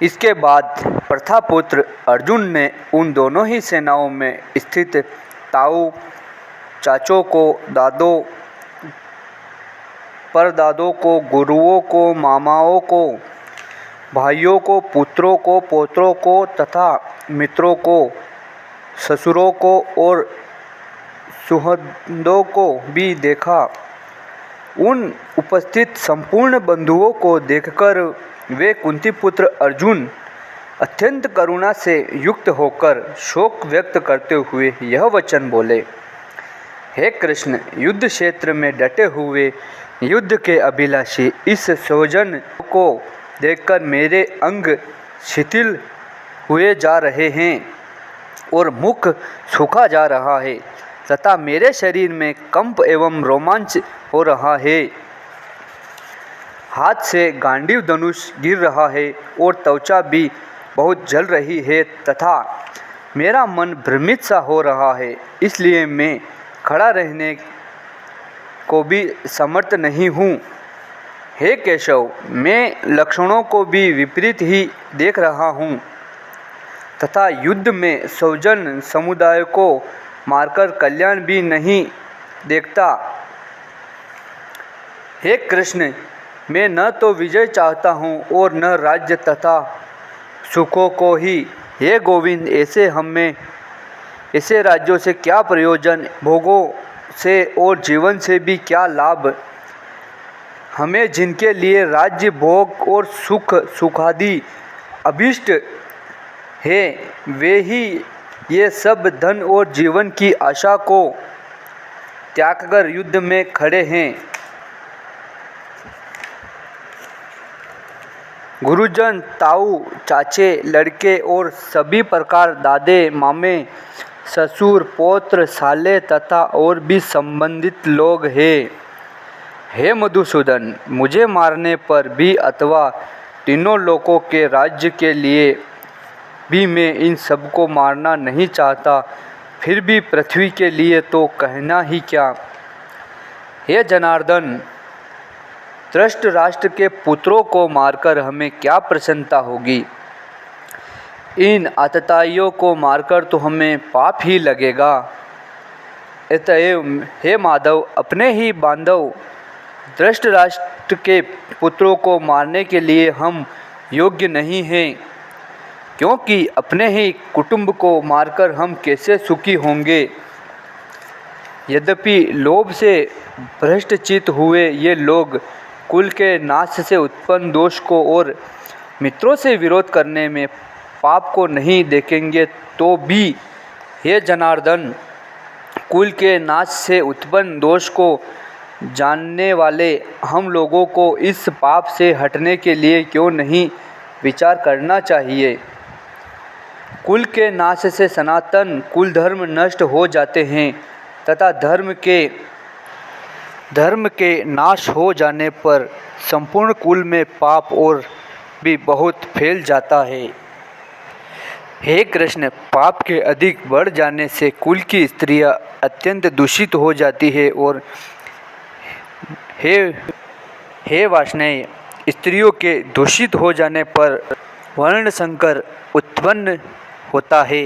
इसके बाद प्रथापुत्र अर्जुन ने उन दोनों ही सेनाओं में स्थित ताऊ, चाचों को, दादों, परदादों को, गुरुओं को, मामाओं को, भाइयों को, पुत्रों को, पौत्रों को तथा मित्रों को, ससुरों को और सुहृदों को भी देखा। उन उपस्थित संपूर्ण बंधुओं को देखकर वे कुंती पुत्र अर्जुन अत्यंत करुणा से युक्त होकर शोक व्यक्त करते हुए यह वचन बोले, हे कृष्ण, युद्ध क्षेत्र में डटे हुए युद्ध के अभिलाषी इस स्वजन को देखकर मेरे अंग शिथिल हुए जा रहे हैं और मुख सूखा जा रहा है तथा मेरे शरीर में कंप एवं रोमांच हो रहा है। हाथ से गांडीव धनुष गिर रहा है और त्वचा भी बहुत जल रही है तथा मेरा मन भ्रमित सा हो रहा है, इसलिए मैं खड़ा रहने को भी समर्थ नहीं हूँ। हे केशव, मैं लक्षणों को भी विपरीत ही देख रहा हूँ तथा युद्ध में स्वजन समुदाय को मारकर कल्याण भी नहीं देखता। हे कृष्ण, मैं न तो विजय चाहता हूँ और न राज्य तथा सुखों को ही। हे गोविंद, ऐसे राज्यों से क्या प्रयोजन, भोगों से और जीवन से भी क्या लाभ। हमें जिनके लिए राज्य, भोग और सुखादि अभीष्ट है, वे ही ये सब धन और जीवन की आशा को त्यागकर युद्ध में खड़े हैं। गुरुजन, ताऊ, चाचे, लड़के और सभी प्रकार दादे, मामे, ससुर, पौत्र, साले तथा और भी संबंधित लोग हैं। हे मधुसूदन, मुझे मारने पर भी अथवा तीनों लोकों के राज्य के लिए भी मैं इन सबको मारना नहीं चाहता, फिर भी पृथ्वी के लिए तो कहना ही क्या। हे जनार्दन, धृतराष्ट्र के पुत्रों को मारकर हमें क्या प्रसन्नता होगी। इन आतताइयों को मारकर तो हमें पाप ही लगेगा। अतएव हे माधव, अपने ही बांधव धृतराष्ट्र के पुत्रों को मारने के लिए हम योग्य नहीं हैं, क्योंकि अपने ही कुटुंब को मारकर हम कैसे सुखी होंगे। यद्यपि लोभ से भ्रष्टचित्त हुए ये लोग कुल के नाश से उत्पन्न दोष को और मित्रों से विरोध करने में पाप को नहीं देखेंगे, तो भी हे जनार्दन, कुल के नाश से उत्पन्न दोष को जानने वाले हम लोगों को इस पाप से हटने के लिए क्यों नहीं विचार करना चाहिए। कुल के नाश से सनातन कुल धर्म नष्ट हो जाते हैं तथा धर्म के नाश हो जाने पर संपूर्ण कुल में पाप और भी बहुत फैल जाता है। हे कृष्ण, पाप के अधिक बढ़ जाने से कुल की स्त्रियां अत्यंत दूषित हो जाती है और हे वासनाएं, स्त्रियों के दूषित हो जाने पर वर्ण संकर उत्पन्न होता है।